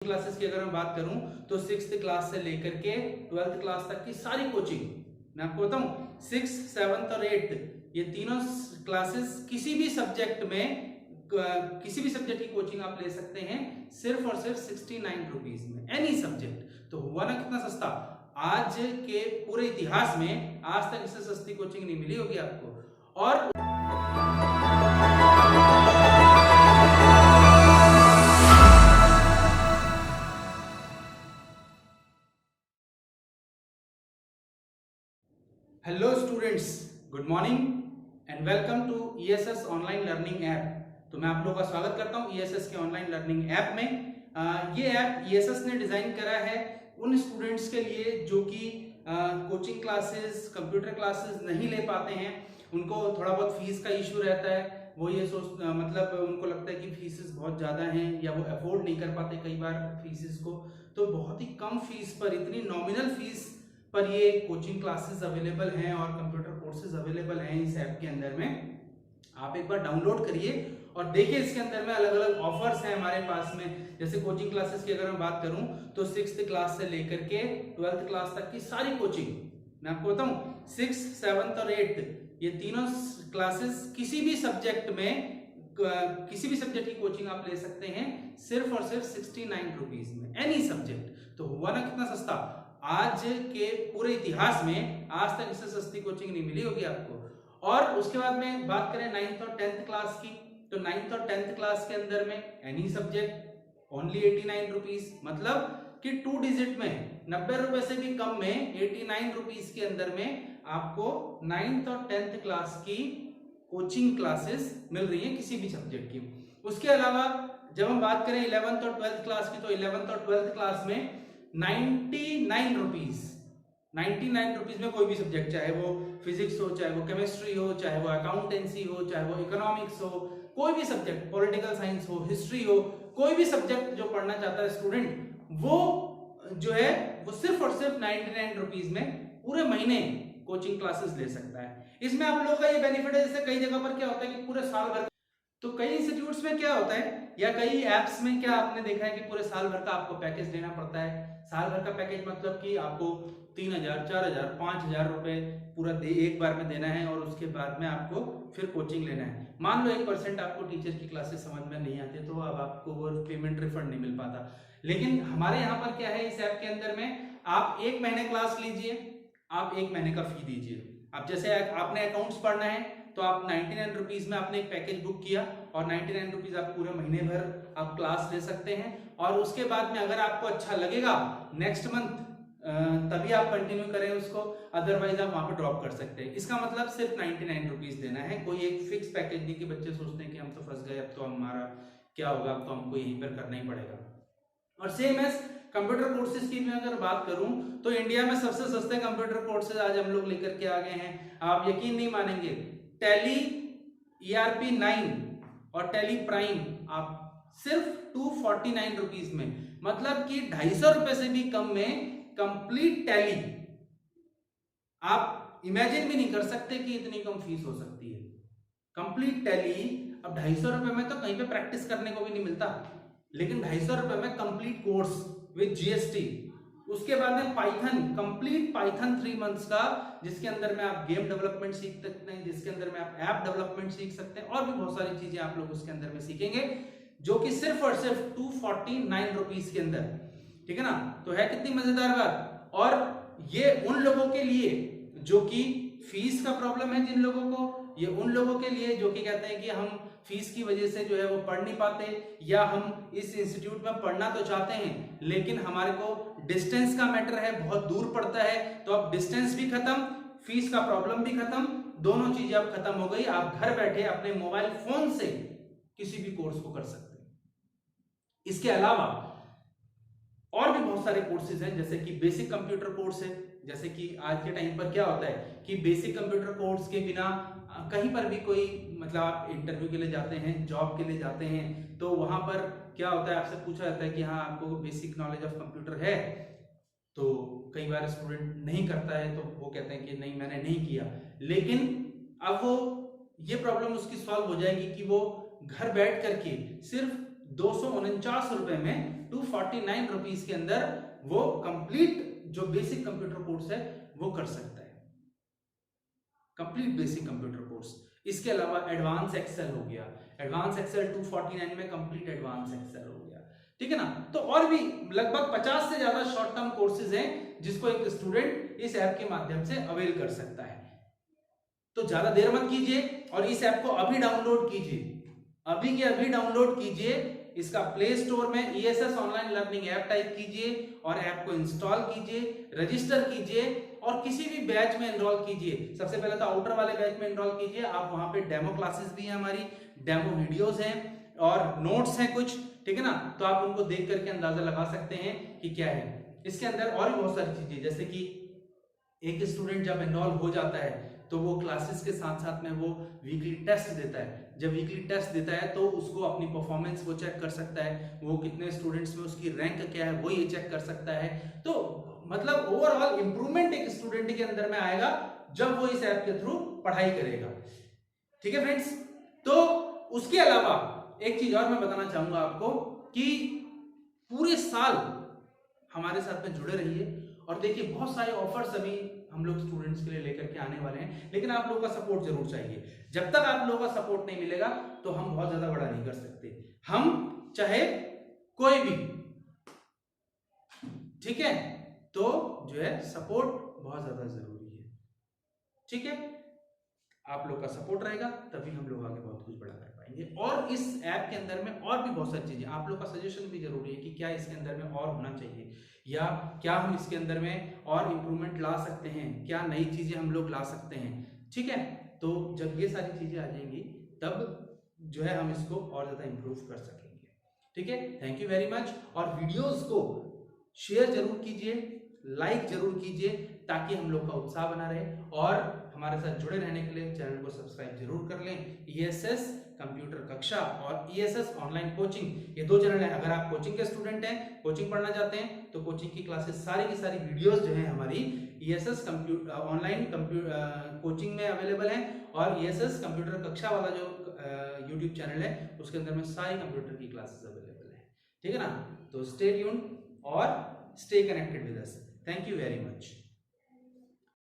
Classes की अगर मैं बात करूं तो 6th क्लास से लेकर के 12th क्लास तक की सारी कोचिंग मैं आपको बताऊं 6th, 7th और 8th ये तीनों क्लासेस किसी भी सब्जेक्ट की कोचिंग आप ले सकते हैं सिर्फ और सिर्फ 69 रुपीज में, एनी सब्जेक्ट। तो हुआ ना कितना सस्ता। आज के पूरे इतिहास में आज तक इससे सस्ती कोचिंग नहीं मिली होगी आपको। और hello students, good morning and welcome to ESS online learning app. तो मैं आप लोगों का स्वागत करता हूं ईएसएस के ऑनलाइन लर्निंग ऐप में। ये ऐप ईएसएस ने डिजाइन करा है उन स्टूडेंट्स के लिए जो कि कोचिंग क्लासेस, कंप्यूटर क्लासेस नहीं ले पाते हैं। उनको थोड़ा बहुत फीस का इशू रहता है, वो ये मतलब उनको लगता है कि फीसेस बहुत ज़्यादा हैं या वो अफोर्ड नहीं कर पाते कई बार फीसेस को। तो बहुत ही कम फीस पर, इतनी नॉमिनल फीस पर ये कोचिंग क्लासेस अवेलेबल हैं और कंप्यूटर कोर्सेज अवेलेबल हैं इस ऐप के अंदर में। आप एक बार डाउनलोड करिए और देखिए इसके अंदर में अलग अलग ऑफर्स हैं हमारे पास में। जैसे कोचिंग क्लासेस की अगर मैं बात करूं तो 6th क्लास से लेकर के 12th क्लास तक की सारी कोचिंग मैं आपको बताऊं 6th, 7th और 8th ये तीनों क्लासेस किसी भी सब्जेक्ट की कोचिंग आप ले सकते हैं सिर्फ और सिर्फ 69 रुपीज में, एनी सब्जेक्ट। तो हुआ ना कितना सस्ता। आज के पूरे इतिहास में आज तक इससे सस्ती कोचिंग नहीं मिली होगी आपको। और उसके बाद में बात करें 9th और 10th क्लास की, तो 9th और 10th क्लास के अंदर में एनी सब्जेक्ट ओनली 89 रुपीज, मतलब कि 2 डिजिट में 90 रुपए से भी कम में 89 रुपीज के अंदर में आपको 9th और 10th क्लास की कोचिंग क्लासेस मिल रही हैं किसी भी सब्जेक्ट की। उसके अलावा जब हम बात करें 11th और 12th क्लास की, तो 11th और 12th क्लास में 99 रुपीज में कोई भी सब्जेक्ट, चाहे वो फिजिक्स हो, चाहे वो केमिस्ट्री हो, चाहे वो अकाउंटेंसी हो, चाहे वो इकोनॉमिक्स हो, कोई भी सब्जेक्ट, पॉलिटिकल साइंस हो, हिस्ट्री हो, कोई भी सब्जेक्ट जो पढ़ना चाहता है स्टूडेंट, वो जो है वो सिर्फ और सिर्फ 99 रुपीज में पूरे महीने कोचिंग क्लासेस ले सकता है। इसमें आप लोगों का ये बेनिफिट है, जैसे कई जगह पर क्या होता है कि पूरे साल भर, तो कई इंस्टीट्यूट्स में क्या होता है या कई एप्स में क्या आपने देखा है कि पूरे साल भर का आपको पैकेज देना पड़ता है। साल भर का पैकेज मतलब कि आपको 3000, 4000, 5000 रुपए पूरा एक बार में देना है और उसके बाद में आपको फिर कोचिंग लेना है। मान लो 1% आपको टीचर की क्लासेस समझ में नहीं आती तो अब आपको वो पेमेंट रिफंड नहीं मिल पाता। लेकिन हमारे यहाँ पर क्या है, इस ऐप के अंदर में आप 1 महीने क्लास लीजिए, आप 1 महीने का फी दीजिए। अब जैसे आपने अकाउंट्स पढ़ना है तो आप 99 रुपीज में आपने एक पैकेज बुक किया और 99 रुपीज आप पूरे महीने भर आप क्लास ले सकते हैं। और उसके बाद में अगर आपको अच्छा लगेगा नेक्स्ट मंथ तभी आप कंटिन्यू करें उसको, अदरवाइज आप वहां पर ड्रॉप कर सकते हैं। इसका मतलब सिर्फ 99 रुपीज देना है, कोई एक फिक्स पैकेज नहीं कि बच्चे सोचते हैं कि हम तो फंस गए, अब तो हमारा क्या होगा, अब तो हमको यहीं पर करना ही पड़ेगा। और सेम एज कंप्यूटर कोर्सेज की मैं अगर बात करूं तो इंडिया में सबसे सस्ते कंप्यूटर कोर्सेज आज हम लोग लेकर के आ गए हैं। आप यकीन नहीं मानेंगे, टैली ERP 9 और टैली प्राइम आप सिर्फ 249 रुपीज में, मतलब कि 250 रुपए से भी कम में कंप्लीट टैली। आप इमेजिन भी नहीं कर सकते कि इतनी कम फीस हो सकती है। कंप्लीट टैली अब 250 रुपए में तो कहीं पे प्रैक्टिस करने को भी नहीं मिलता, लेकिन 250 रुपए में कंप्लीट कोर्स विद GST। उसके बाद में पाइथन, कंप्लीट पाइथन 3 मंथ्स का, जिसके अंदर में आप गेम डेवलपमेंट सीख सकते हैं, जिसके अंदर में आप ऐप डेवलपमेंट सीख सकते हैं और भी बहुत सारी चीजें आप लोग उसके अंदर में सीखेंगे, जो कि सिर्फ और सिर्फ 249 रुपीज के अंदर। ठीक है ना, तो है कितनी मजेदार बात। और ये उन लोगों के लिए जो कि फीस का प्रॉब्लम है, जिन लोगों को, ये उन लोगों के लिए जो कि कहते हैं कि हम फीस की वजह से जो है वो पढ़ नहीं पाते, या हम इस इंस्टीट्यूट में पढ़ना तो चाहते हैं लेकिन हमारे को डिस्टेंस का मैटर है, बहुत दूर पड़ता है। तो अब डिस्टेंस भी खत्म, फीस का प्रॉब्लम भी खत्म, दोनों चीजें अब खत्म हो गई। आप घर बैठे अपने मोबाइल फोन से किसी भी कोर्स को कर सकते हैं। इसके अलावा और भी बहुत सारे कोर्सेज हैं, जैसे कि बेसिक कंप्यूटर कोर्स है। जैसे कि आज के टाइम पर क्या होता है कि बेसिक कंप्यूटर कोर्स के बिना कहीं पर भी कोई, मतलब आप इंटरव्यू के लिए जाते हैं, जॉब के लिए जाते हैं, तो वहां पर क्या होता है, आपसे पूछा जाता है कि हाँ आपको बेसिक नॉलेज ऑफ कंप्यूटर है। तो कई बार स्टूडेंट नहीं करता है तो वो कहते हैं कि नहीं मैंने नहीं किया। लेकिन अब वो ये प्रॉब्लम उसकी सॉल्व हो जाएगी कि वो घर बैठ करके सिर्फ 249 रुपए में 249 रुपीज के अंदर वो कंप्लीट जो बेसिक कंप्यूटर कोर्स है वो कर सकता है, कंप्लीट बेसिक कंप्यूटर कोर्स। इसके अलावा एडवांस एक्सेल हो गया, एडवांस एक्सेल 249 में कंप्लीट एडवांस एक्सेल हो गया, ठीक है ना। तो और भी लगभग 50 से ज्यादा शॉर्ट टर्म कोर्सेज हैं जिसको एक स्टूडेंट इस ऐप के माध्यम से अवेल कर सकता है। तो ज्यादा देर मत कीजिए और इस ऐप को अभी डाउनलोड कीजिए, अभी के अभी डाउनलोड कीजिए। इसका प्ले स्टोर में ESS online learning app type कीजिए और ऐप को इंस्टॉल कीजिए, रजिस्टर कीजिए और किसी भी बैच में एनरोल कीजिए। सबसे पहले तो आउटर वाले बैच में एनरोल कीजिए। आप वहां पे डेमो क्लासेस भी हैं, हमारी डेमो वीडियोस हैं और नोट्स हैं कुछ, ठीक है ना। तो आप उनको देख करके अंदाजा लगा सकते हैं कि क्या है इसके अंदर। और भी बहुत सारी चीजें, जैसे कि एक स्टूडेंट जब एनरोल हो जाता है तो वो क्लासेस के साथ साथ में वो वीकली टेस्ट देता है। जब वीकली टेस्ट देता है तो उसको अपनी परफॉर्मेंस वो चेक कर सकता है, वो कितने स्टूडेंट्स में उसकी रैंक क्या है वो ये चेक कर सकता है। तो मतलब ओवरऑल इंप्रूवमेंट एक स्टूडेंट के अंदर में आएगा जब वो इस ऐप के थ्रू पढ़ाई करेगा, ठीक है फ्रेंड्स। तो उसके अलावा एक चीज और मैं बताना चाहूंगा आपको कि पूरे साल हमारे साथ में जुड़े रहिए और देखिए बहुत सारे ऑफर्स अभी हम लोग स्टूडेंट्स के लिए लेकर के आने वाले हैं, लेकिन आप लोगों का सपोर्ट जरूर चाहिए। जब तक आप लोगों का सपोर्ट नहीं मिलेगा तो हम बहुत ज्यादा बड़ा नहीं कर सकते, हम चाहे कोई भी, ठीक है। तो जो है सपोर्ट बहुत ज्यादा जरूरी है, ठीक है। आप लोग का सपोर्ट रहेगा तभी हम लोग आगे बहुत कुछ बड़ा कर पाएंगे। और इस ऐप के अंदर में और भी बहुत सारी चीजें, आप लोग का सजेशन भी जरूरी है कि क्या इसके अंदर में और होना चाहिए या क्या हम इसके अंदर में और इंप्रूवमेंट ला सकते हैं, क्या नई चीजें हम लोग ला सकते हैं, ठीक है। तो जब ये सारी चीजें आ जाएंगी तब जो है हम इसको और ज्यादा इंप्रूव कर सकेंगे, ठीक है। Thank you very much. और वीडियोस को शेयर जरूर कीजिए, लाइक जरूर कीजिए ताकि हम लोग का उत्साह बना रहे। और हमारे साथ जुड़े रहने के लिए चैनल को सब्सक्राइब जरूर कर लें। ESS कंप्यूटर कक्षा और ESS ऑनलाइन कोचिंग, ये दो चैनल है। अगर आप कोचिंग के स्टूडेंट हैं, कोचिंग पढ़ना चाहते हैं, तो कोचिंग की क्लासेस सारी की सारी वीडियोस जो है हमारी ESS कंप्यूटर ऑनलाइन कोचिंग में अवेलेबल है। और ESS कंप्यूटर कक्षा वाला जो यूट्यूब चैनल है उसके अंदर में सारी कंप्यूटर की क्लासेस अवेलेबल है, ठीक है ना। तो स्टे ट्यून्ड और stay connected with us. Thank you very much.